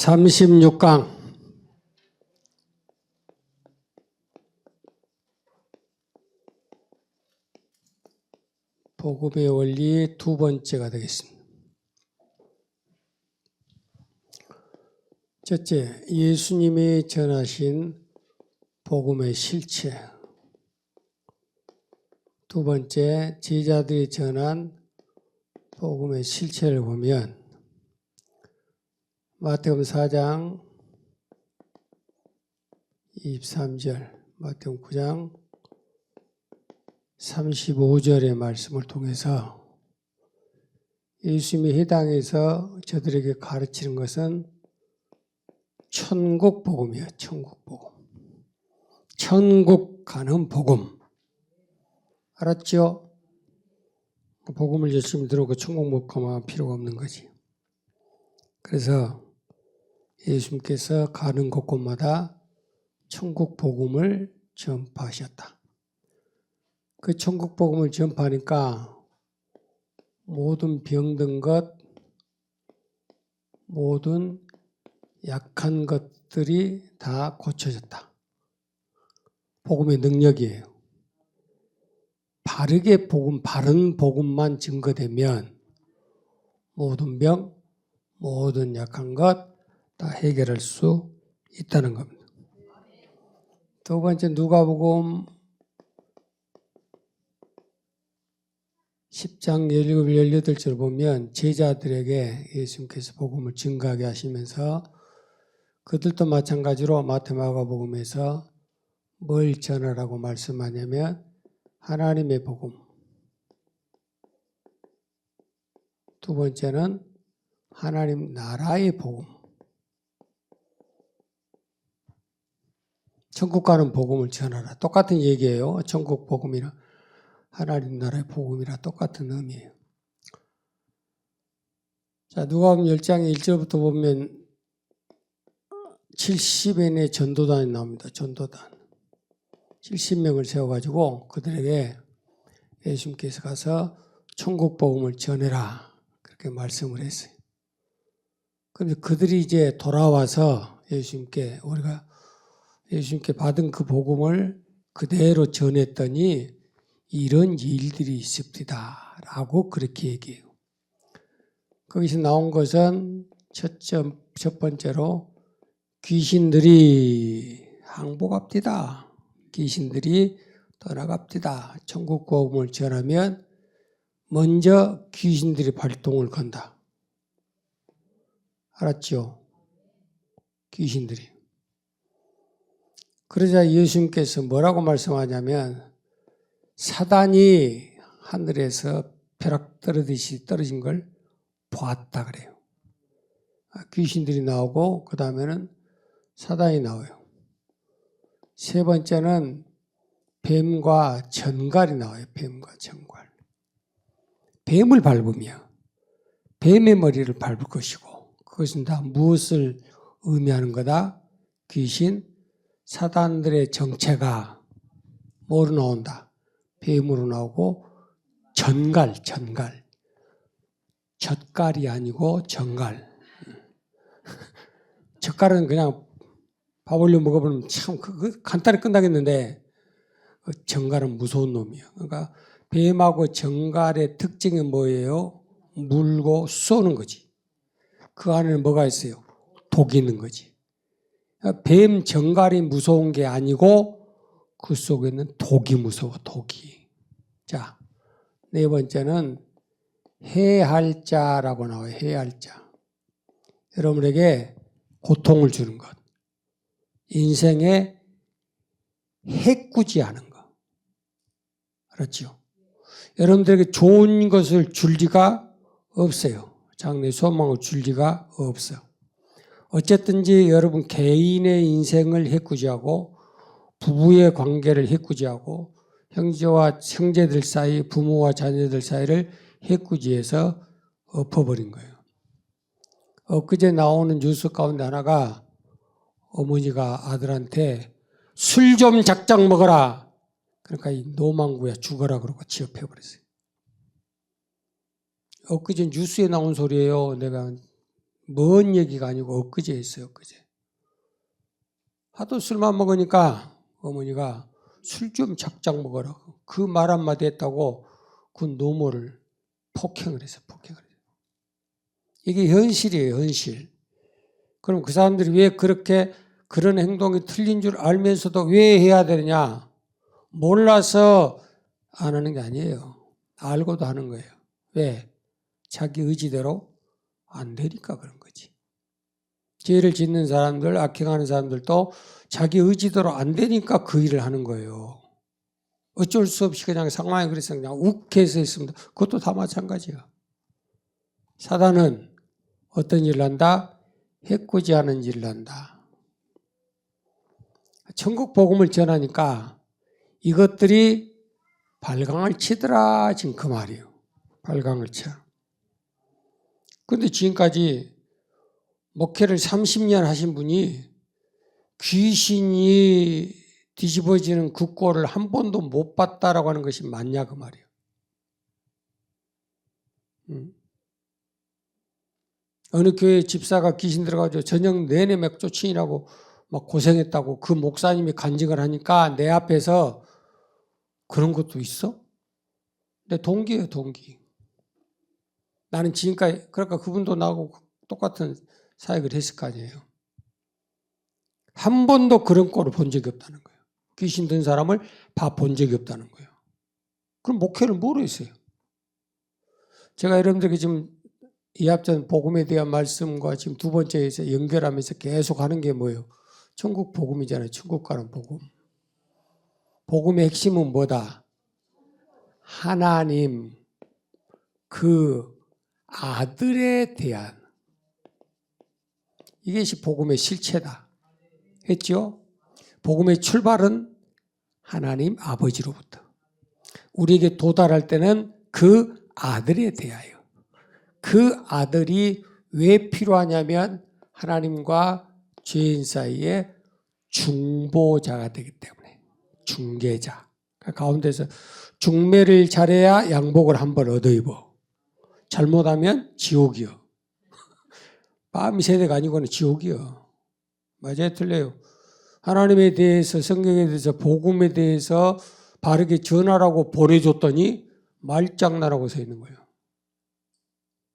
36강 복음의 원리 두 번째가 되겠습니다. 첫째, 예수님이 전하신 복음의 실체. 두 번째, 제자들이 전한 복음의 실체를 보면 마태복음 4장 23절, 마태복음 9장 35절의 말씀을 통해서 예수님이 이 땅에서 저들에게 가르치는 것은 천국 복음이에요. 천국 복음. 천국 가는 복음. 알았죠? 복음을 열심히 들어오고 천국 못 가면 필요가 없는 거지. 그래서 예수님께서 가는 곳곳마다 천국 복음을 전파하셨다. 그 천국 복음을 전파하니까 모든 병든 것, 모든 약한 것들이 다 고쳐졌다. 복음의 능력이에요. 바르게 복음, 바른 복음만 증거되면 모든 병, 모든 약한 것 다 해결할 수 있다는 겁니다. 두 번째, 누가복음 10장 17, 18절 보면 제자들에게 예수님께서 복음을 증거하게 하시면서 그들도 마찬가지로 마태, 마가복음에서 뭘 전하라고 말씀하냐면 하나님의 복음. 두 번째는 하나님 나라의 복음. 천국 가는 복음을 전하라. 똑같은 얘기예요. 천국 복음이랑 하나님 나라의 복음이랑 똑같은 의미예요. 자, 누가복음 10장 1절부터 보면 70인의 전도단이 나옵니다. 전도단. 70명을 세워가지고 그들에게 예수님께서 가서 천국 복음을 전해라. 그렇게 말씀을 했어요. 그런데 그들이 이제 돌아와서 우리가 예수님께 받은 그 복음을 그대로 전했더니 이런 일들이 있습니다. 라고 그렇게 얘기해요. 거기서 나온 것은 첫 번째로 귀신들이 항복합디다. 귀신들이 떠나갑디다. 천국 복음을 전하면 먼저 귀신들이 발동을 건다. 알았죠? 귀신들이. 그러자 예수님께서 뭐라고 말씀하냐면 사단이 하늘에서 벼락 떨어지듯이 떨어진 걸 보았다 그래요. 귀신들이 나오고 그 다음에는 사단이 나와요. 세 번째는 뱀과 전갈이 나와요. 뱀과 전갈. 뱀을 밟으며 뱀의 머리를 밟을 것이고 그것은 다 무엇을 의미하는 거다? 귀신, 사단들의 정체가 뭐로 나온다? 뱀으로 나오고 전갈. 젓갈이 아니고 전갈. 젓갈은 그냥 밥 올려 먹어보면 참 간단히 끝나겠는데 전갈은 무서운 놈이에요. 그러니까 뱀하고 전갈의 특징이 뭐예요? 물고 쏘는 거지. 그 안에는 뭐가 있어요? 독이 있는 거지. 뱀, 전갈이 무서운 게 아니고 그 속에는 독이 무서워, 독이. 자, 네 번째는 해할자라고 나와요. 해할자. 여러분에게 고통을 주는 것. 인생에 해꾸지하는 것. 알았죠? 여러분들에게 좋은 것을 줄 리가 없어요. 장래 소망을 줄 리가 없어. 어쨌든지 여러분 개인의 인생을 해꾸지하고 부부의 관계를 해꾸지하고 형제와 형제들 사이, 부모와 자녀들 사이를 해꾸지해서 엎어버린 거예요. 엊그제 나오는 뉴스 가운데 하나가 어머니가 아들한테 술 좀 작작 먹어라. 그러니까 이 노망구야 죽어라 그러고 취업해버렸어요. 엊그제 뉴스에 나온 소리예요. 내가 먼 얘기가 아니고 엊그제 했어요. 엊그제. 하도 술만 먹으니까 어머니가 술 좀 작작 먹어라. 그 말 한마디 했다고 그 노모를 폭행을 했어요. 폭행을 했어요. 이게 현실이에요. 현실. 그럼 그 사람들이 왜 그렇게 그런 행동이 틀린 줄 알면서도 왜 해야 되느냐? 몰라서 안 하는 게 아니에요. 알고도 하는 거예요. 왜? 자기 의지대로 안 되니까 그런 거지. 죄를 짓는 사람들, 악행하는 사람들도 자기 의지대로 안 되니까 그 일을 하는 거예요. 어쩔 수 없이 그냥 상황이 그래서 그냥 욱해서 했습니다. 그것도 다 마찬가지야. 사단은 어떤 일을 한다? 해코지하는 일을 한다. 천국 복음을 전하니까 이것들이 발광을 치더라 지금 그 말이에요. 발광을 쳐. 그런데 지금까지 목회를 30년 하신 분이 귀신이 뒤집어지는 그 꼴을 한 번도 못 봤다라고 하는 것이 맞냐 그 말이에요. 어느 교회 집사가 귀신 들어가지고 저녁 내내 맥주 치느라고 막 고생했다고 그 목사님이 간증을 하니까 내 앞에서 그런 것도 있어? 내 동기예요, 동기. 나는 지금까지 그러니까 그분도 나하고 똑같은 사역을 했을 거 아니에요. 한 번도 그런 꼴을 본 적이 없다는 거예요. 귀신 든 사람을 본 적이 없다는 거예요. 그럼 목회를 뭐로 했어요? 제가 여러분들에게 지금 이합전 복음에 대한 말씀과 지금 두 번째에서 연결하면서 계속 하는 게 뭐예요? 천국 복음이잖아요. 천국 가는 복음. 복음의 핵심은 뭐다? 하나님 그 아들에 대한 이것이 복음의 실체다. 했죠? 복음의 출발은 하나님 아버지로부터. 우리에게 도달할 때는 그 아들에 대하여. 그 아들이 왜 필요하냐면 하나님과 죄인 사이에 중보자가 되기 때문에. 중개자. 가운데서 중매를 잘해야 양복을 한 벌 얻어 입어. 잘못하면 지옥이요. 밤새대가 아니고는 지옥이요. 맞아요? 틀려요? 하나님에 대해서 성경에 대해서 복음에 대해서 바르게 전하라고 보내줬더니 말장난하고 서 있는 거예요.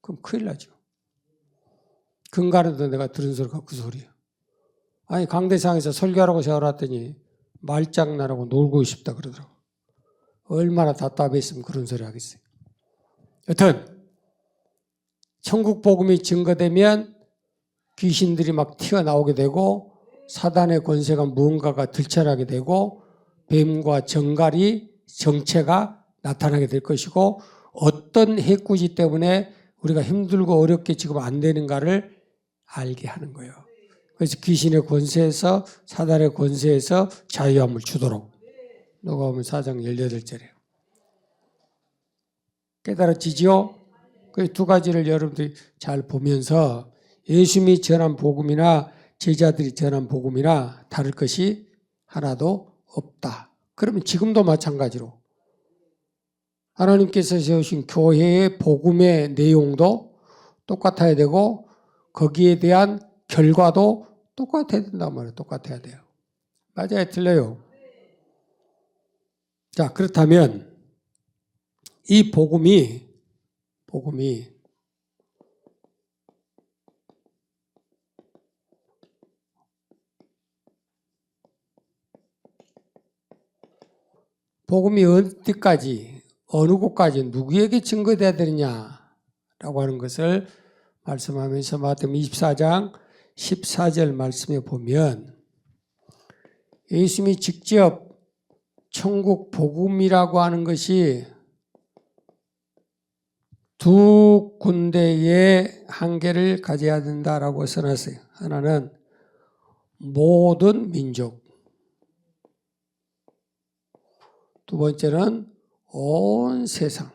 그럼 큰일 나죠. 근간에도 내가 들은 소리가 그 소리예요. 아니 강대상에서 설교하라고 세워놨더니 말장난하고 놀고 싶다 그러더라고. 얼마나 답답했으면 그런 소리 하겠어요. 여튼 천국 복음이 증거되면 귀신들이 막 튀어나오게 되고 사단의 권세가 무언가가 들쳐나게 되고 뱀과 정갈이 정체가 나타나게 될 것이고 어떤 해꾸지 때문에 우리가 힘들고 어렵게 지금 안 되는가를 알게 하는 거예요. 그래서 귀신의 권세에서 사단의 권세에서 자유함을 주도록 누가복음 4장 18절이에요. 깨달아지지요? 그 두 가지를 여러분들이 잘 보면서 예수님이 전한 복음이나 제자들이 전한 복음이나 다를 것이 하나도 없다. 그러면 지금도 마찬가지로 하나님께서 세우신 교회의 복음의 내용도 똑같아야 되고 거기에 대한 결과도 똑같아야 된단 말이에요. 똑같아야 돼요. 맞아요? 틀려요? 자, 그렇다면 이 복음이 복음이 어디까지 어느 곳까지 누구에게 증거돼야 되느냐라고 하는 것을 말씀하면서 마태복음 24장 14절 말씀에 보면 예수님이 직접 천국 복음이라고 하는 것이 두 군데의 한계를 가져야 된다라고 써놨어요. 하나는 모든 민족, 두 번째는 온 세상,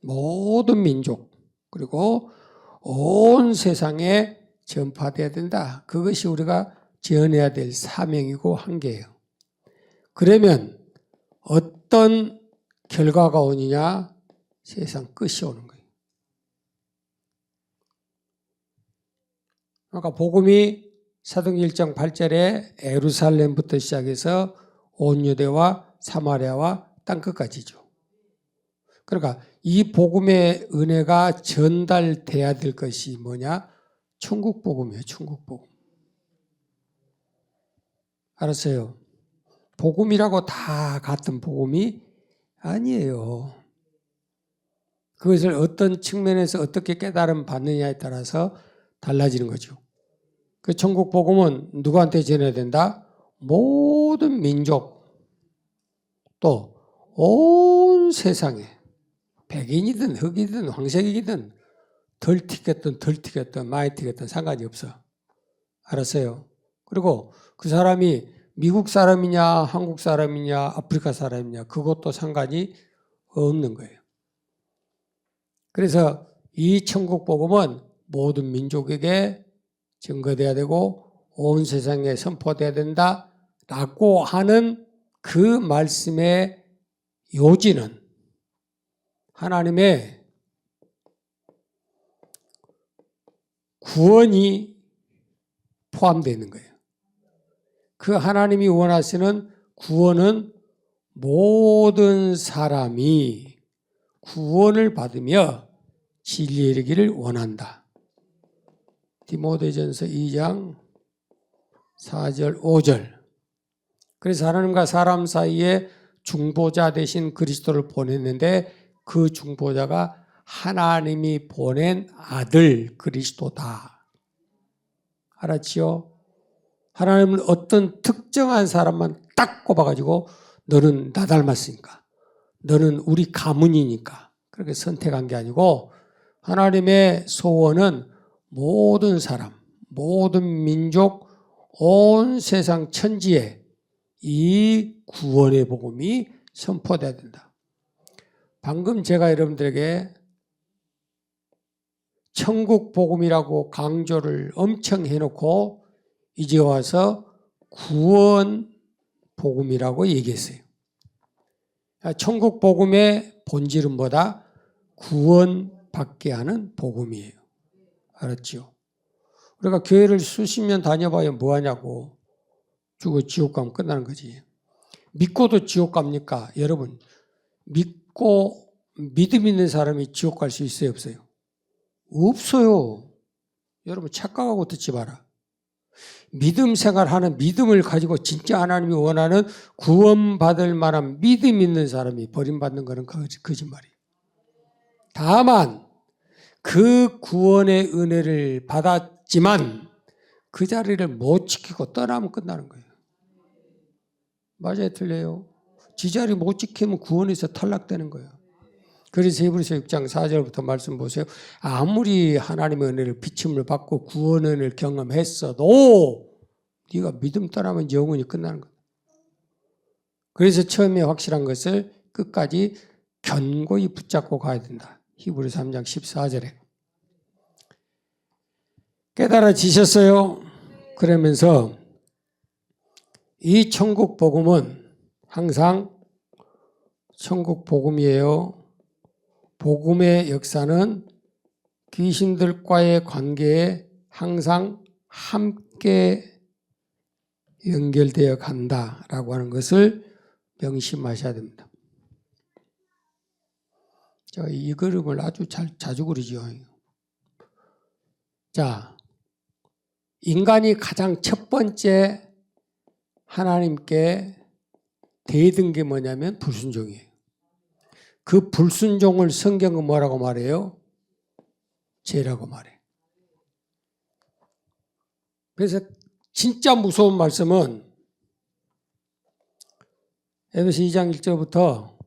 모든 민족, 그리고 온 세상에 전파돼야 된다. 그것이 우리가 지어내야 될 사명이고 한계예요. 그러면 어떤 결과가 오느냐? 세상 끝이 오는 거예요. 그러니까 복음이 사도행전 1장 8절에 예루살렘부터 시작해서 온 유대와 사마리아와 땅끝까지죠. 그러니까 이 복음의 은혜가 전달돼야 될 것이 뭐냐? 천국 복음이에요. 천국 복음. 알았어요? 복음이라고 다 같은 복음이 아니에요. 그것을 어떤 측면에서 어떻게 깨달음 받느냐에 따라서 달라지는 거죠. 그 천국 복음은 누구한테 전해야 된다? 모든 민족 또 온 세상에 백인이든 흑이든 황색이든 덜 튀겼든 덜 튀겼든 많이 튀겼든 상관이 없어. 알았어요? 그리고 그 사람이 미국 사람이냐 한국 사람이냐 아프리카 사람이냐 그것도 상관이 없는 거예요. 그래서 이 천국 복음은 모든 민족에게 증거돼야 되고 온 세상에 선포돼야 된다라고 하는 그 말씀의 요지는 하나님의 구원이 포함되어 있는 거예요. 그 하나님이 원하시는 구원은 모든 사람이 구원을 받으며 진리에 이르기를 원한다. 디모데전서 2장 4절 5절. 그래서 하나님과 사람 사이에 중보자 되신 그리스도를 보냈는데 그 중보자가 하나님이 보낸 아들 그리스도다. 알았지요? 하나님은 어떤 특정한 사람만 딱 꼽아가지고 너는 나 닮았으니까 너는 우리 가문이니까 그렇게 선택한 게 아니고 하나님의 소원은 모든 사람, 모든 민족, 온 세상 천지에 이 구원의 복음이 선포돼야 된다. 방금 제가 여러분들에게 천국 복음이라고 강조를 엄청 해놓고 이제 와서 구원 복음이라고 얘기했어요. 천국 복음의 본질은 뭐다? 구원받게 하는 복음이에요. 알았죠? 우리가 교회를 수십 년 다녀봐야 뭐하냐고. 죽어 지옥 가면 끝나는 거지. 믿고도 지옥 갑니까? 여러분, 믿고 믿음 있는 사람이 지옥 갈 수 있어요? 없어요? 없어요. 여러분 착각하고 듣지 마라. 믿음 생활하는 믿음을 가지고 진짜 하나님이 원하는 구원받을 만한 믿음 있는 사람이 버림받는 것은 거짓말이에요. 다만 그 구원의 은혜를 받았지만 그 자리를 못 지키고 떠나면 끝나는 거예요. 맞아요? 틀려요? 지 자리 못 지키면 구원에서 탈락되는 거예요. 그래서 히브리서 6장 4절부터 말씀 보세요. 아무리 하나님의 은혜를 비침을 받고 구원의 은혜를 경험했어도 네가 믿음 떠나면 영원히 끝나는 거예요. 그래서 처음에 확실한 것을 끝까지 견고히 붙잡고 가야 된다. 히브리서 3장 14절에. 깨달아지셨어요? 그러면서 이 천국 복음은 항상 천국 복음이에요. 복음의 역사는 귀신들과의 관계에 항상 함께 연결되어 간다라고 하는 것을 명심하셔야 됩니다. 제가 이 그림을 아주 자주 그리죠. 자, 인간이 가장 첫 번째 하나님께 대든 게 뭐냐면 불순종이에요. 그 불순종을 성경은 뭐라고 말해요? 죄라고 말해. 그래서 진짜 무서운 말씀은 에베소 2장 1절부터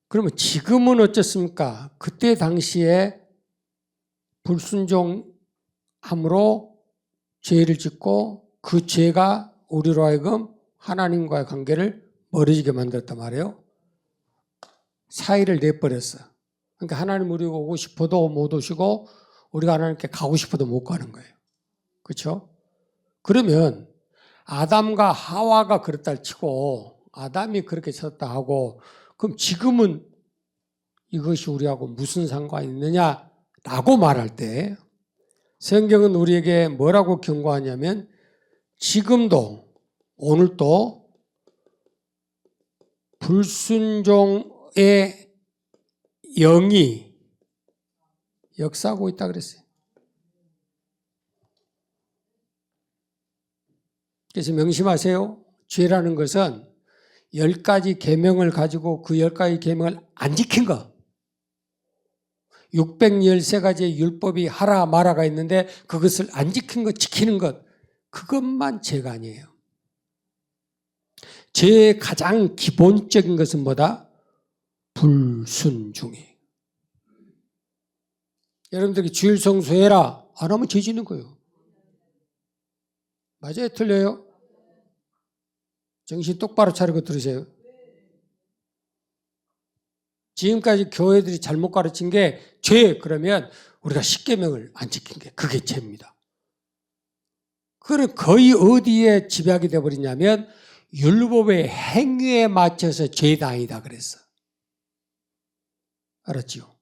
그러면 지금은 어쩌습니까? 그때 당시에 불순종함으로 죄를 짓고 그 죄가 우리로 하여금 하나님과의 관계를 멀어지게 만들었단 말이에요. 사이를 내버렸어. 그러니까 하나님 우리 오고 싶어도 못 오시고 우리가 하나님께 가고 싶어도 못 가는 거예요. 그렇죠? 그러면 아담과 하와가 그랬다 치고 아담이 그렇게 쳤다 하고 그럼 지금은 이것이 우리하고 무슨 상관이 있느냐라고 말할 때 성경은 우리에게 뭐라고 경고하냐면 지금도 오늘도 불순종의 영이 역사하고 있다 그랬어요. 그래서 명심하세요. 죄라는 것은 10가지 계명을 가지고 그 10가지 계명을 안 지킨 거. 613가지의 율법이 하라 마라가 있는데 그것을 안 지킨 것, 지키는 것, 그것만 죄가 아니에요. 죄의 가장 기본적인 것은 뭐다? 불순종이에요. 여러분들이 주일 성수해라 안 하면 죄 짓는 거예요. 맞아요? 틀려요? 정신 똑바로 차리고 들으세요. 지금까지 교회들이 잘못 가르친 게 죄 그러면 우리가 십계명을 안 지킨 게 그게 죄입니다. 그걸 거의 어디에 집약이 되어버리냐면 율법의 행위에 맞춰서 죄다 아니다 그랬어. 알았죠?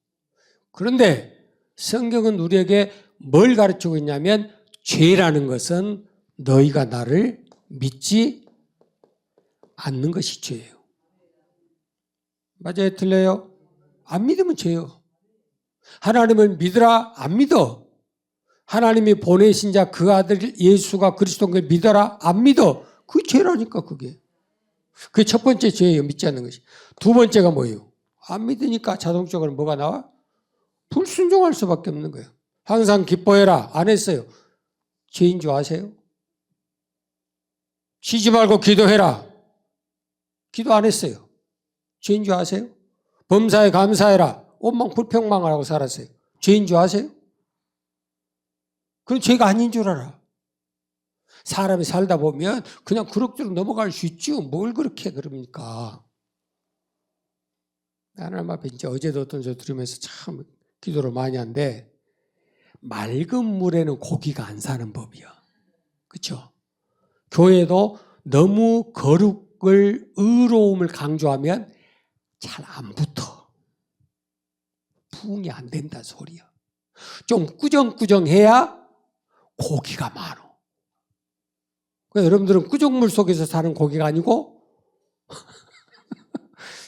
그런데 성경은 우리에게 뭘 가르치고 있냐면 죄라는 것은 너희가 나를 믿지 않는 것이 죄예요. 맞아요? 틀려요? 안 믿으면 죄요. 하나님을 믿으라 안 믿어. 하나님이 보내신 자 그 아들 예수가 그리스도인 걸 믿어라 안 믿어. 그게 죄라니까 그게. 그게 첫 번째 죄예요. 믿지 않는 것이. 두 번째가 뭐예요? 안 믿으니까 자동적으로 뭐가 나와? 불순종할 수밖에 없는 거예요. 항상 기뻐해라 안 했어요. 죄인 줄 아세요? 쉬지 말고 기도해라. 기도 안 했어요. 죄인 줄 아세요? 범사에 감사해라. 원망 불평망하고 살았어요. 죄인 줄 아세요? 그건 죄가 아닌 줄 알아. 사람이 살다 보면 그냥 그럭저럭 넘어갈 수 있죠. 뭘 그렇게 그럽니까? 하나님 앞에 이제 어제도 어떤 저 들으면서 참 기도를 많이 한데 맑은 물에는 고기가 안 사는 법이야. 그렇죠? 교회도 너무 거룩을 의로움을 강조하면 잘 안 붙어. 부응이 안 된다 소리야. 좀 꾸정꾸정해야 고기가 많어. 그러니까 여러분들은 꾸정물 속에서 사는 고기가 아니고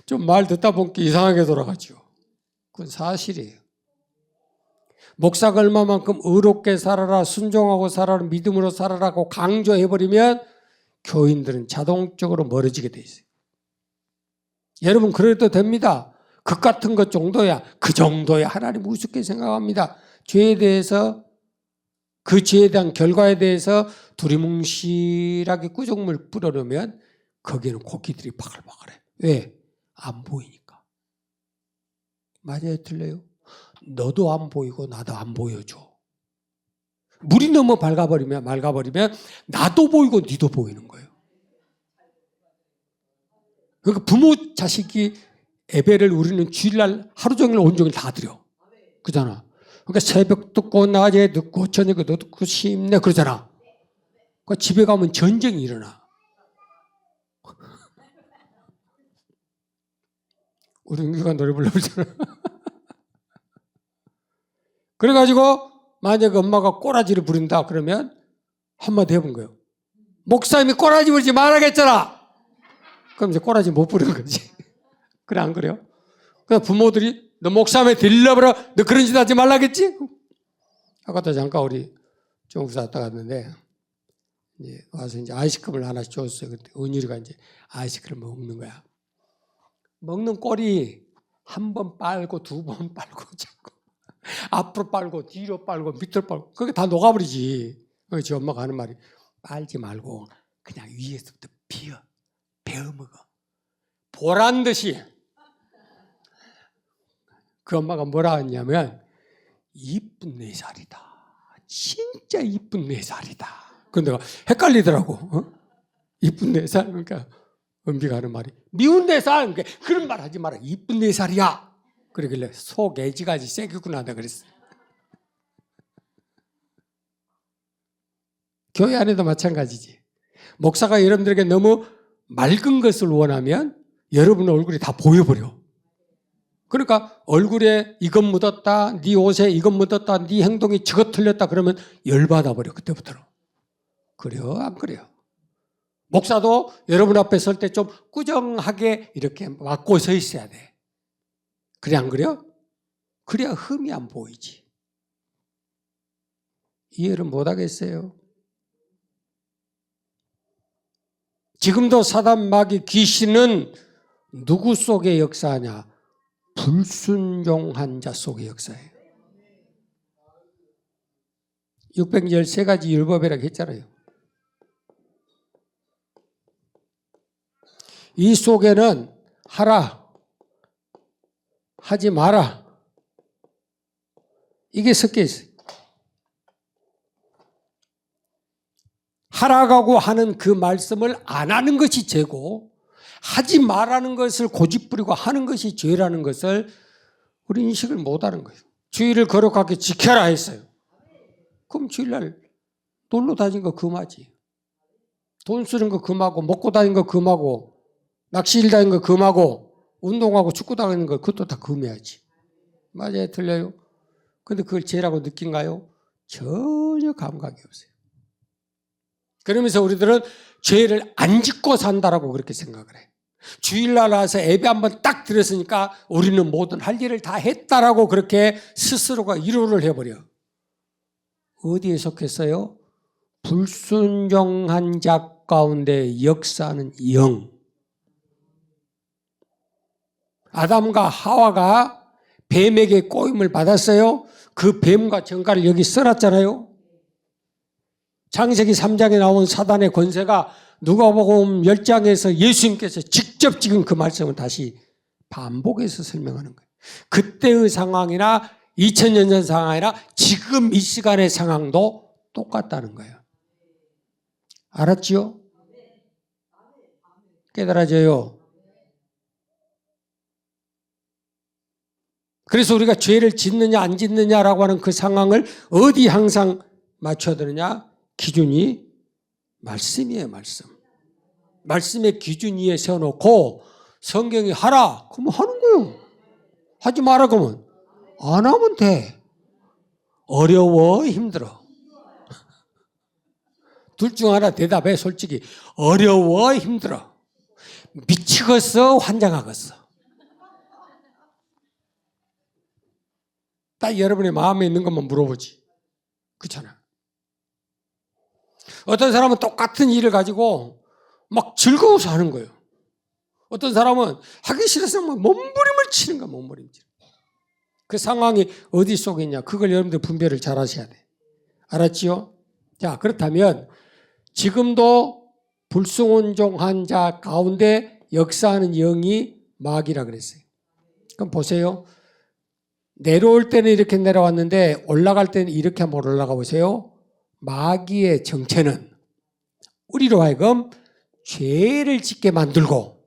좀 말 듣다 보니까 이상하게 돌아가죠. 그건 사실이에요. 목사가 얼마만큼 의롭게 살아라, 순종하고 살아라, 믿음으로 살아라고 강조해버리면 교인들은 자동적으로 멀어지게 돼 있어요. 여러분 그래도 됩니다. 그 같은 것 정도야. 그 정도야 하나님 우습게 생각합니다. 죄에 대해서 그 죄에 대한 결과에 대해서 두리뭉실하게 꾸정물 뿌려놓으면 거기에는 고기들이 바글바글해. 왜? 안 보이니까. 맞아요? 틀려요? 너도 안 보이고 나도 안 보여줘. 물이 너무 맑아버리면 나도 보이고 니도 보이는 거예요. 그러니까 부모 자식이 예배를 우리는 주일날 하루 종일 온종일 다 드려. 그잖아. 그러니까 새벽 듣고 낮에 듣고 저녁에 듣고 심내 그러잖아. 그러니까 집에 가면 전쟁이 일어나. 우리 은규가 노래 불러보잖아. 그래가지고 만약에 엄마가 꼬라지를 부린다 그러면 한마디 해본 거예요. 목사님이 꼬라지 부르지 말아야겠잖아. 그럼 이제 꼬라지 못 부르는 거지. 그래 안 그래요? 그래서 부모들이 너 목사님에 들려버려. 너 그런 짓 하지 말라겠지? 아까도 잠깐 우리 중국사 왔다 갔는데 이제 와서 이제 아이스크림을 하나씩 줬어요. 그때 은율이가 이제 아이스크림 먹는 거야. 먹는 꼴이 한 번 빨고 두 번 빨고 자꾸 앞으로 빨고 뒤로 빨고 밑으로 빨고 그게 다 녹아버리지. 그래서 엄마가 하는 말이 빨지 말고 그냥 위에서부터 베어 먹어. 보란 듯이. 그 엄마가 뭐라 했냐면 이쁜 4살이다. 진짜 이쁜 4살이다. 그런데 내가 헷갈리더라고. 어? 이쁜 4살? 그러니까 은비가 하는 말이 미운 4살. 그러니까 그런 말 하지 마라. 이쁜 4살이야. 그러길래 속 애지가지 세겠구나 하다 그랬어. 교회 안에도 마찬가지지. 목사가 여러분들에게 너무 맑은 것을 원하면 여러분 얼굴이 다 보여버려. 그러니까 얼굴에 이것 묻었다, 네 옷에 이것 묻었다, 네 행동이 저것 틀렸다 그러면 열받아 버려. 그때부터는. 그래요? 안 그래요? 목사도 여러분 앞에 설 때 좀 꾸정하게 이렇게 맞고 서 있어야 돼. 그래 안 그래요? 그래야 흠이 안 보이지. 이해를 못 하겠어요? 지금도 사단 마귀 귀신은 누구 속에 역사하냐? 불순종한 자 속에 역사해요. 613가지 율법이라고 했잖아요. 이 속에는 하라, 하지 마라. 이게 섞여 있어요. 하라고 하는 그 말씀을 안 하는 것이 죄고 하지 말라는 것을 고집부리고 하는 것이 죄라는 것을 우리 인식을 못하는 거예요. 주의를 거룩하게 지켜라 했어요. 그럼 주일날 놀러 다니는 거 금하지. 돈 쓰는 거 금하고 먹고 다니는 거 금하고 낚시일 다니는 거 금하고 운동하고 축구 다니는 거 그것도 다 금해야지. 맞아요? 틀려요? 근데 그걸 죄라고 느낀가요? 전혀 감각이 없어요. 그러면서 우리들은 죄를 안 짓고 산다라고 그렇게 생각을 해. 주일날 와서 예배 한번 딱 드렸으니까 우리는 모든 할 일을 다 했다라고 그렇게 스스로가 위로를 해버려. 어디에 속했어요? 불순종한 자 가운데 역사하는 영. 아담과 하와가 뱀에게 꼬임을 받았어요. 그 뱀과 정갈을 여기 써놨잖아요. 창세기 3장에 나온 사단의 권세가 누가복음 10장에서 예수님께서 직접 지금 그 말씀을 다시 반복해서 설명하는 거예요. 그때의 상황이나 2000년 전 상황이나 지금 이 시간의 상황도 똑같다는 거예요. 알았지요? 깨달아져요. 그래서 우리가 죄를 짓느냐 안 짓느냐라고 하는 그 상황을 어디 항상 맞춰야 되느냐? 기준이 말씀이에요, 말씀. 말씀의 기준 위에 세워놓고 성경이 하라, 그러면 하는 거예요. 하지 마라, 그러면 안 하면 돼. 어려워, 힘들어. 둘 중 하나 대답해, 솔직히. 어려워, 힘들어. 미치겠어, 환장하겠어. 딱 여러분의 마음에 있는 것만 물어보지. 그렇잖아. 어떤 사람은 똑같은 일을 가지고 막 즐거워서 하는 거예요. 어떤 사람은 하기 싫어서 막 몸부림을 치는 거야, 몸부림. 그 상황이 어디 속에 있냐, 그걸 여러분들 분별을 잘 하셔야 돼. 알았지요? 자, 그렇다면 지금도 불순종한 자 가운데 역사하는 영이 마귀라 그랬어요. 그럼 보세요. 내려올 때는 이렇게 내려왔는데 올라갈 때는 이렇게 한번 올라가 보세요. 마귀의 정체는 우리로 하여금 죄를 짓게 만들고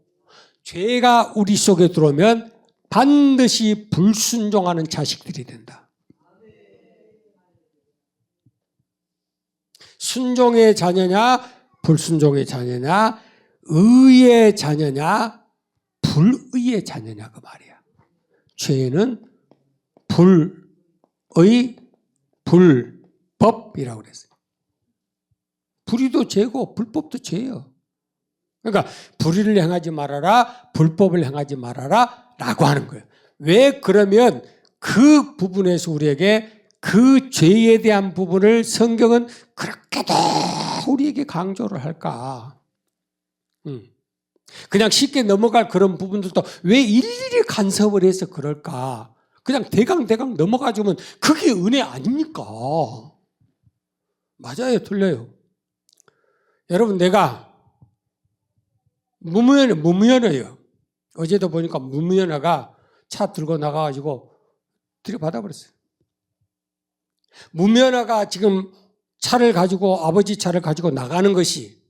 죄가 우리 속에 들어오면 반드시 불순종하는 자식들이 된다. 순종의 자녀냐 불순종의 자녀냐 의의 자녀냐 불의의 자녀냐 그 말이야. 죄는 불의 불법이라고 그랬어요. 불의도 죄고 불법도 죄예요. 그러니까 불의를 행하지 말아라, 불법을 행하지 말아라 라고 하는 거예요. 왜 그러면 그 부분에서 우리에게 그 죄에 대한 부분을 성경은 그렇게도 우리에게 강조를 할까? 그냥 쉽게 넘어갈 그런 부분들도 왜 일일이 간섭을 해서 그럴까? 그냥 대강 넘어가주면 그게 은혜 아닙니까? 맞아요, 틀려요? 여러분, 내가 무무연어예요. 어제도 보니까 무무연어가 차 들고 나가가지고 들이받아버렸어요. 무무연어가 지금 차를 가지고, 아버지 차를 가지고 나가는 것이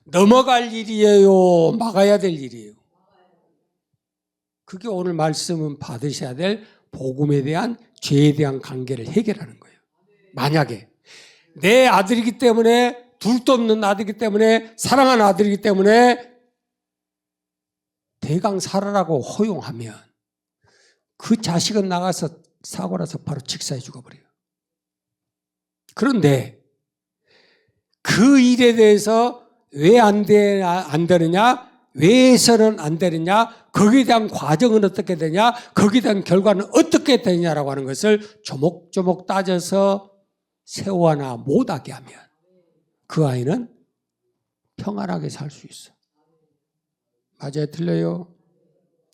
넘어갈 일이에요? 막아야 될 일이에요? 그게 오늘 말씀은 받으셔야 될 복음에 대한 죄에 대한 관계를 해결하는 거예요. 만약에 내 아들이기 때문에 둘도 없는 아들이기 때문에 사랑하는 아들이기 때문에 대강 살아라고 허용하면 그 자식은 나가서 사고 나서 바로 직사해 죽어버려요. 그런데 그 일에 대해서 왜 안 되느냐, 왜 해서는 안 되느냐, 거기에 대한 과정은 어떻게 되냐, 거기에 대한 결과는 어떻게 되냐라고 하는 것을 조목조목 따져서 세워나 못하게 하면 그 아이는 평안하게 살 수 있어. 맞아요? 틀려요?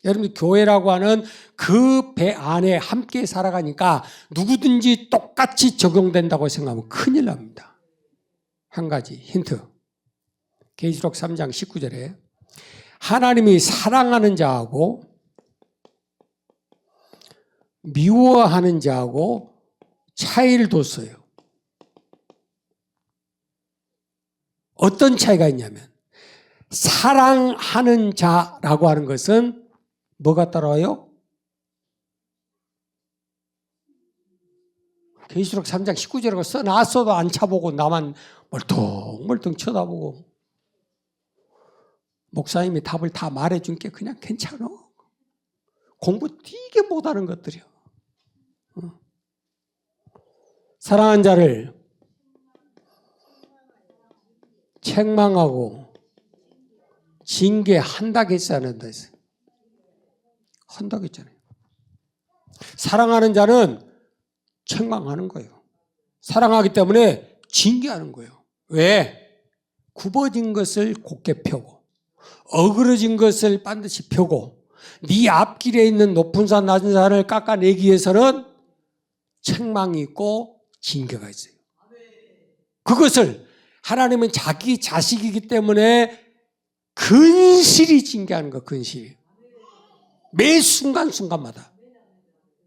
여러분, 교회라고 하는 그 배 안에 함께 살아가니까 누구든지 똑같이 적용된다고 생각하면 큰일 납니다. 한 가지 힌트. 계시록 3장 19절에 하나님이 사랑하는 자하고 미워하는 자하고 차이를 뒀어요. 어떤 차이가 있냐면 사랑하는 자라고 하는 것은 뭐가 따라와요? 계시록 3장 19절이라고 써놨어도 안 차보고 나만 멀뚱멀뚱 쳐다보고 목사님이 답을 다 말해준 게 그냥 괜찮아. 공부 되게 못하는 것들이야. 사랑하는 자를 책망하고 징계한다고 했어야 한다 했어요. 한다고 했잖아요. 사랑하는 자는 책망하는 거예요. 사랑하기 때문에 징계하는 거예요. 왜? 굽어진 것을 곧게 펴고 어그러진 것을 반드시 펴고 네 앞길에 있는 높은 산 낮은 산을 깎아내기 위해서는 책망이 있고 징계가 있어요. 그것을 하나님은 자기 자식이기 때문에 근실히 징계하는 거, 근실히. 매 순간순간마다.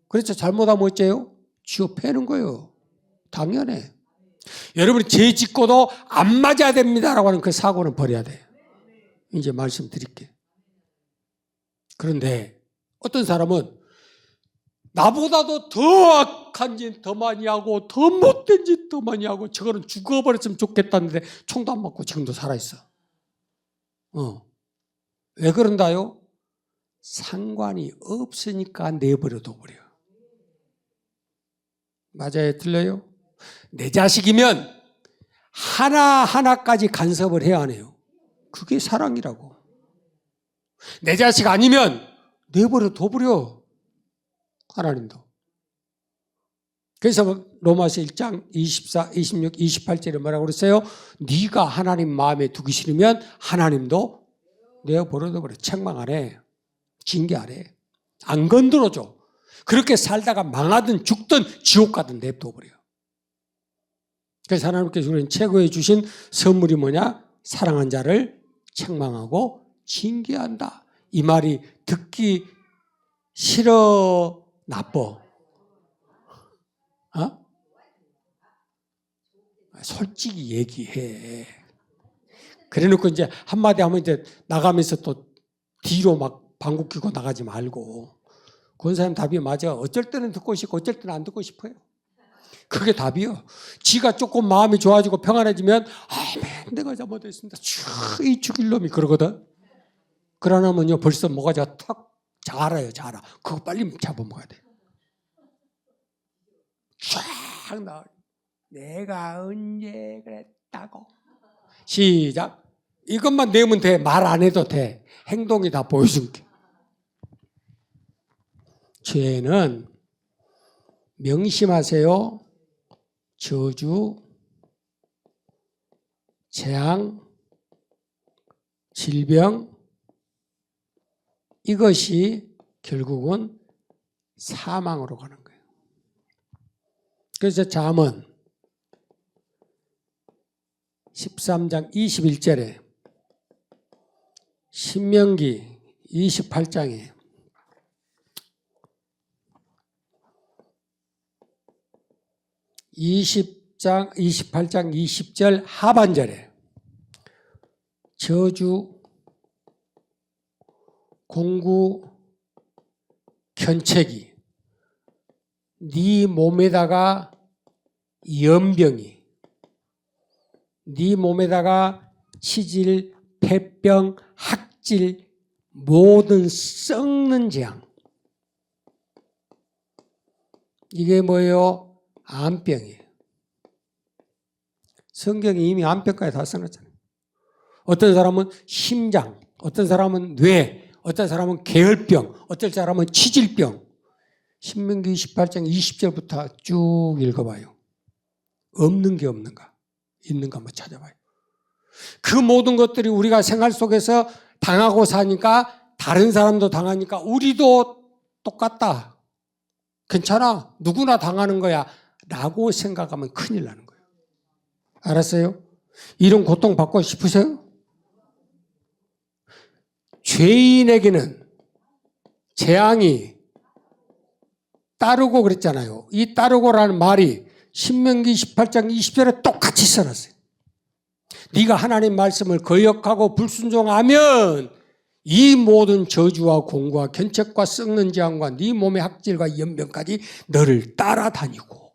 그렇죠. 잘못하면 어째요? 쥐어 패는 거예요. 당연해. 여러분이 죄 짓고도 안 맞아야 됩니다라고 하는 그 사고는 버려야 돼요. 이제 말씀드릴게요. 그런데 어떤 사람은 나보다도 더 악한 짓 더 많이 하고 더 못된 짓 더 많이 하고 저거는 죽어버렸으면 좋겠다는데 총도 안 맞고 지금도 살아있어. 왜 그런다요? 상관이 없으니까 내버려둬 버려. 맞아요? 틀려요? 내 자식이면 하나하나까지 간섭을 해야 하네요. 그게 사랑이라고. 내 자식 아니면 내버려둬 버려. 하나님도. 그래서 로마서 1장 24, 26, 28절에 뭐라고 그랬어요? 네가 하나님 마음에 두기 싫으면 하나님도 내버려둬 버려. 책망 안 해. 징계 안 해. 안 건드려줘. 그렇게 살다가 망하든 죽든 지옥 가든 냅둬 버려. 그래서 하나님께서 우리는 최고에 주신 선물이 뭐냐? 사랑한 자를 책망하고 징계한다. 이 말이 듣기 싫어? 나빠? 솔직히 얘기해. 그래 놓고 이제 한마디 하면 이제 나가면서 또 뒤로 막 방구 끼고 나가지 말고. 권사님 답이 맞아. 어쩔 때는 듣고 싶고 어쩔 때는 안 듣고 싶어요. 그게 답이요. 지가 조금 마음이 좋아지고 평안해지면 아멘 내가 잘못했습니다. 이 죽일 놈이 그러거든. 그러나면요 벌써 뭐가 탁 자라요. 자라. 그거 빨리 잡아먹어야 돼. 쫙 나와. 내가 언제 그랬다고. 시작. 이것만 내면 돼. 말 안 해도 돼. 행동이 다 보여줄게. 죄는 명심하세요. 저주, 재앙, 질병, 이것이 결국은 사망으로 가는 거예요. 그래서 잠언 13장 21절에 신명기 28장에 28장 20절 하반절에 저주, 공구, 견책이 네 몸에다가 연병이 네 몸에다가 치질, 폐병, 학질, 모든 썩는 재앙 이게 뭐예요? 암병이에요. 성경이 이미 암병까지 다 써놨잖아요. 어떤 사람은 심장, 어떤 사람은 뇌, 어떤 사람은 계열병, 어떤 사람은 치질병. 신명기 28장 20절부터 쭉 읽어봐요. 없는 게 없는가? 있는가 한번 찾아봐요. 그 모든 것들이 우리가 생활 속에서 당하고 사니까 다른 사람도 당하니까 우리도 똑같다. 괜찮아. 누구나 당하는 거야. 라고 생각하면 큰일 나는 거예요. 알았어요? 이런 고통 받고 싶으세요? 죄인에게는 재앙이 따르고 그랬잖아요. 이 따르고라는 말이 신명기 18장 20절에 똑같이 써놨어요. 네가 하나님 말씀을 거역하고 불순종하면 이 모든 저주와 공과 견책과 썩는 재앙과 네 몸의 학질과 연병까지 너를 따라다니고.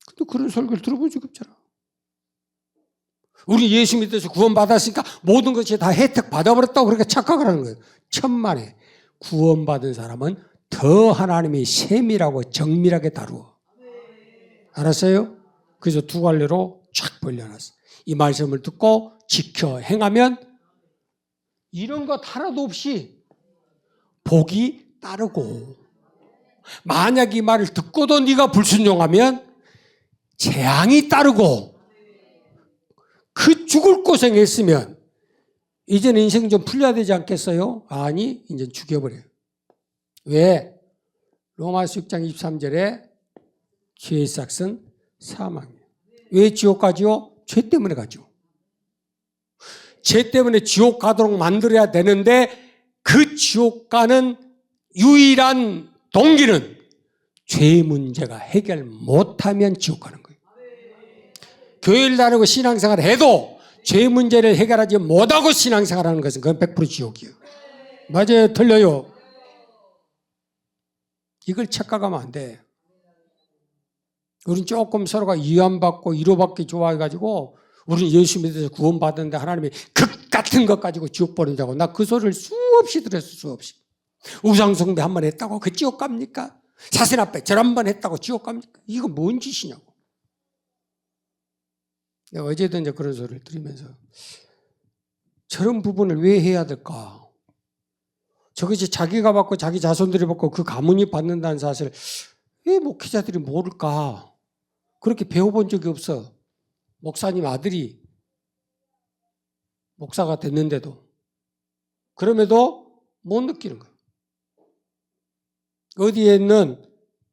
근데 그런 설교를 들어본 적이 없잖아. 우리 예수 믿어서 구원받았으니까 모든 것이 다 혜택 받아버렸다고 그렇게 착각을 하는 거예요. 천만에 구원받은 사람은 더 하나님이 세밀하고 정밀하게 다루어. 알았어요? 그래서 두 갈래로 쫙 벌려놨어. 이 말씀을 듣고 지켜 행하면 이런 것 하나도 없이 복이 따르고, 만약 이 말을 듣고도 네가 불순종하면 재앙이 따르고, 그 죽을 고생했으면 이제는 인생 좀 풀려야 되지 않겠어요? 아니, 이제 죽여버려요. 왜? 로마서 6장 23절에 죄의 삭은 사망이에요. 왜 지옥 가지요? 죄 때문에 가죠. 죄 때문에 지옥 가도록 만들어야 되는데 그 지옥 가는 유일한 동기는 죄 문제가 해결 못하면 지옥 가는 거예요. 교회를 다니고 신앙생활을 해도 죄 문제를 해결하지 못하고 신앙생활하는 것은 그건 100% 지옥이에요. 맞아요? 틀려요? 이걸 착각하면 안 돼. 우린 조금 서로가 위안받고 위로받기 좋아해가지고 우리는 예수 믿어서 구원받았는데 하나님이 극 같은 것 가지고 지옥 보낸다고. 나 그 소리를 수없이 들었어. 수없이. 우상숭배 한 번 했다고 그 지옥 갑니까? 자신 앞에 절 한 번 했다고 지옥 갑니까? 이거 뭔 짓이냐고. 내가 어제도 이제 그런 소리를 들으면서 저런 부분을 왜 해야 될까? 저것이 자기가 받고 자기 자손들이 받고 그 가문이 받는다는 사실을 왜 목회자들이 모를까? 그렇게 배워본 적이 없어. 목사님 아들이 목사가 됐는데도. 그럼에도 못 느끼는 거예요. 어디에 있는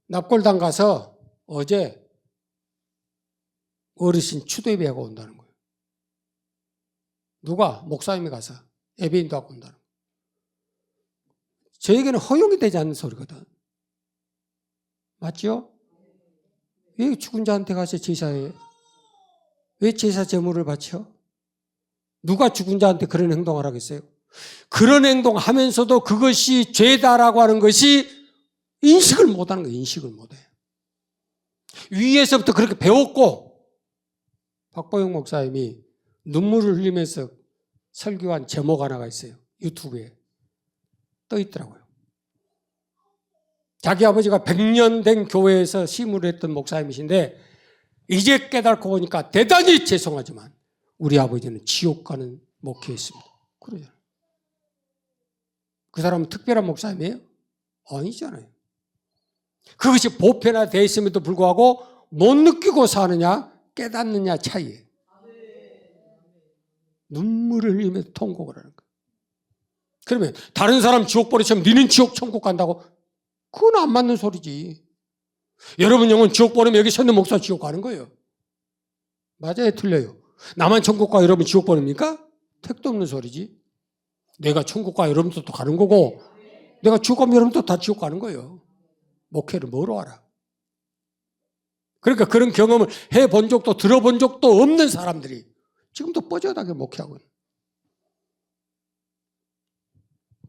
납골당 가서 어제 어르신 추도 예배하고 온다는 거예요. 누가? 목사님이 가서 예배인도 하고 온다는 거예요. 저에게는 허용이 되지 않는 소리거든. 맞죠? 왜 죽은 자한테 가서 제사해? 왜 제사 제물을 바쳐? 누가 죽은 자한테 그런 행동을 하겠어요? 그런 행동하면서도 그것이 죄다라고 하는 것이 인식을 못하는 거예요. 인식을 못해. 위에서부터 그렇게 배웠고 박보영 목사님이 눈물을 흘리면서 설교한 제목 하나가 있어요. 유튜브에 떠 있더라고요. 자기 아버지가 100년 된 교회에서 심으를 했던 목사님이신데 이제 깨닫고 보니까 대단히 죄송하지만 우리 아버지는 지옥 가는 목회였습니다. 그러잖아요. 그 사람은 특별한 목사님이에요? 아니잖아요. 그것이 보편화되어 있음에도 불구하고 못 느끼고 사느냐 깨닫느냐 차이예요. 눈물을 흘리면서 통곡을 하는 거예요. 그러면 다른 사람 지옥 보내시면 니는 지옥 천국 간다고? 그건 안 맞는 소리지. 여러분 영혼 지옥 보내면 여기 서 있는 목사 지옥 가는 거예요. 맞아요? 틀려요? 나만 천국 가 여러분 지옥 보냅니까? 택도 없는 소리지. 내가 천국 가 여러분도 또 가는 거고 내가 지옥 가면 여러분도 다 지옥 가는 거예요. 목회를 뭐로 알아? 그러니까 그런 경험을 해본 적도 들어본 적도 없는 사람들이 지금도 뻐져나게 목회하고 있는.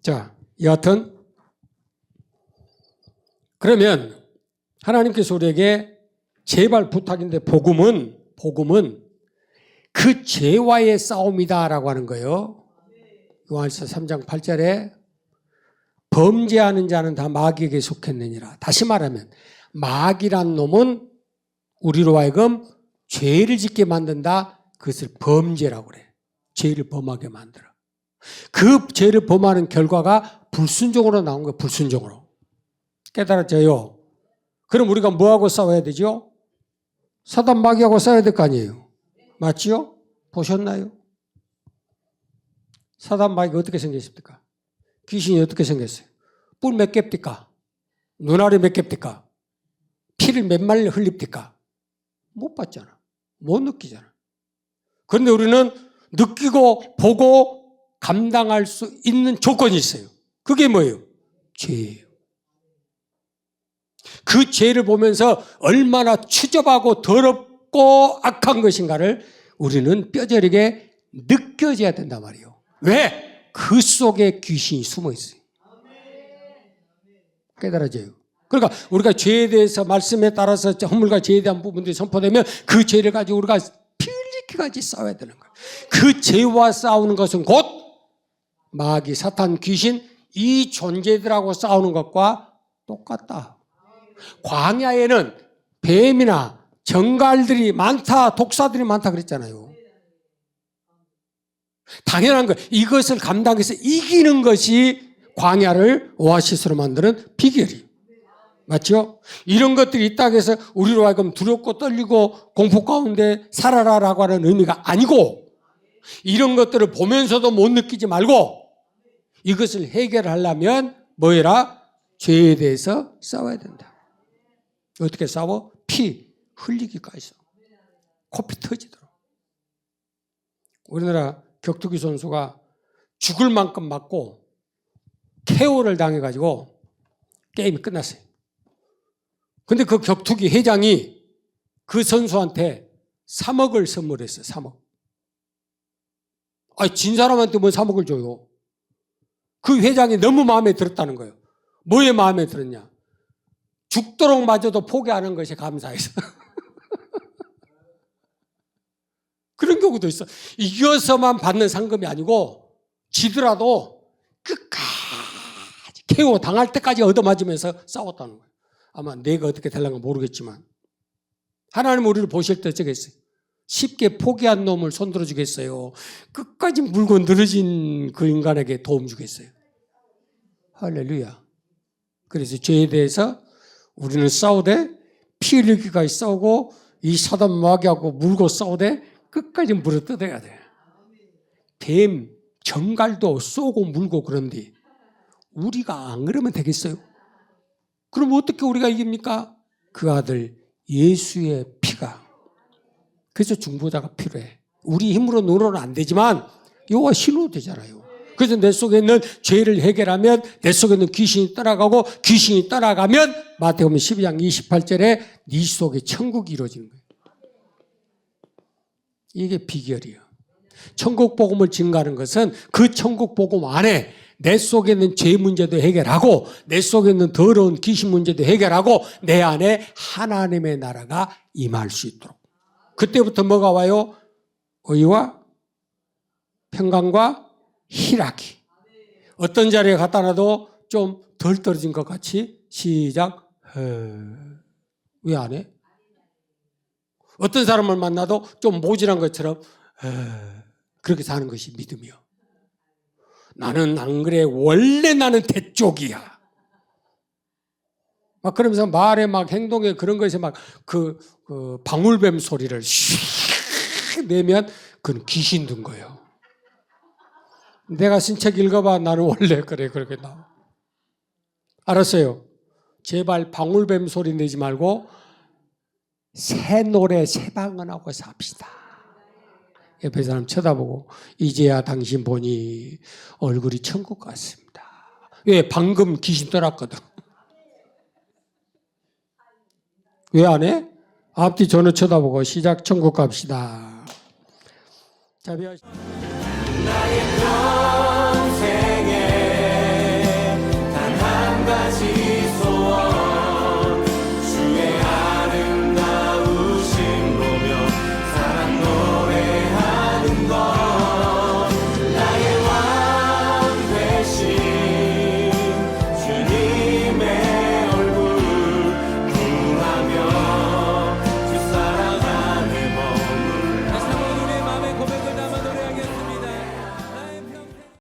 자, 여하튼 그러면 하나님께서 우리에게 제발 부탁인데 복음은 그 죄와의 싸움이다라고 하는 거예요. 요한일서 3장 8절에 범죄하는 자는 다 마귀에게 속했느니라. 다시 말하면 마귀란 놈은 우리로 하여금 죄를 짓게 만든다. 그것을 범죄라고 그래. 죄를 범하게 만들어. 그 죄를 범하는 결과가 불순종으로 나온 거예요. 불순종으로. 깨달았죠요? 그럼 우리가 뭐하고 싸워야 되죠? 사단 마귀하고 싸워야 될 거 아니에요? 맞지요? 보셨나요? 사단 마귀가 어떻게 생겼습니까? 귀신이 어떻게 생겼어요? 뿔 몇 갭니까? 눈알이 몇 갭니까? 피를 몇 마리 흘립니까? 못 봤잖아. 못 느끼잖아. 그런데 우리는 느끼고 보고 감당할 수 있는 조건이 있어요. 그게 뭐예요? 죄예요. 그 죄를 보면서 얼마나 추접하고 더럽고 악한 것인가를 우리는 뼈저리게 느껴져야 된단 말이에요. 왜? 그 속에 귀신이 숨어 있어요. 깨달아져요. 그러니까 우리가 죄에 대해서 말씀에 따라서 허물과 죄에 대한 부분들이 선포되면 그 죄를 가지고 우리가 피 흘리기까지 싸워야 되는 거예요. 그 죄와 싸우는 것은 곧 마귀, 사탄, 귀신 이 존재들하고 싸우는 것과 똑같다. 광야에는 뱀이나 정갈들이 많다, 독사들이 많다 그랬잖아요. 당연한 거예요. 이것을 감당해서 이기는 것이 광야를 오아시스로 만드는 비결이에요. 맞죠? 이런 것들이 있다고 해서 우리로 하여금 두렵고 떨리고 공포 가운데 살아라라고 하는 의미가 아니고 이런 것들을 보면서도 못 느끼지 말고 이것을 해결하려면 뭐해라? 죄에 대해서 싸워야 된다. 어떻게 싸워? 피 흘리기까지 싸워. 코피 터지도록. 우리나라 격투기 선수가 죽을 만큼 맞고 KO를 당해가지고 게임이 끝났어요. 근데 그 격투기 회장이 그 선수한테 3억을 선물했어요. 3억. 아니, 진 사람한테 뭐 3억을 줘요. 그 회장이 너무 마음에 들었다는 거예요. 뭐에 마음에 들었냐? 죽도록 마저도 포기하는 것이 감사해서. 그런 경우도 있어. 이겨서만 받는 상금이 아니고 지더라도 끝까지 KO 당할 때까지 얻어맞으면서 싸웠다는 거예요. 아마 내가 어떻게 될랑가 모르겠지만 하나님 우리를 보실 때 어쩌겠어요? 쉽게 포기한 놈을 손들어 주겠어요? 끝까지 물고 늘어진 그 인간에게 도움 주겠어요? 할렐루야. 그래서 죄에 대해서 우리는 싸우되 피 흘리기까지 싸우고 이 사단 마귀하고 물고 싸우되 끝까지 물어 뜯어야 돼. 뱀, 정갈도 쏘고 물고 그런데 우리가 안 그러면 되겠어요? 그럼 어떻게 우리가 이깁니까? 그 아들 예수의 피가. 그래서 중보자가 필요해. 우리 힘으로 노력은 안 되지만 이거가 신호 되잖아요. 그래서 내 속에 있는 죄를 해결하면 내 속에 있는 귀신이 떠나가고 귀신이 떠나가면 마태복음 12장 28절에 네 속에 천국이 이루어지는 거예요. 이게 비결이에요. 천국 복음을 증가하는 것은 그 천국 복음 안에 내 속에 있는 죄 문제도 해결하고 내 속에 있는 더러운 귀신 문제도 해결하고 내 안에 하나님의 나라가 임할 수 있도록. 그때부터 뭐가 와요? 의와 평강과 희락이. 어떤 자리에 갖다 놔도 좀 덜 떨어진 것 같이 시작. 왜 안 해? 어떤 사람을 만나도 좀 모질한 것처럼 그렇게 사는 것이 믿음이요. 나는 안 그래. 원래 나는 대쪽이야. 막 그러면서 말에 막 행동에 그런 것에 막 그 방울뱀 소리를 슉 내면 그건 귀신 든 거예요. 내가 쓴 책 읽어봐. 나는 원래 그래. 그렇게 나와. 알았어요. 제발 방울뱀 소리 내지 말고 새 노래 새 방언하고 삽시다. 옆에 사람 쳐다보고 이제야 당신 보니 얼굴이 천국 같습니다. 왜? 방금 귀신 떠났거든. 왜 안 해? 앞뒤 전후 쳐다보고 시작. 천국 갑시다. 자,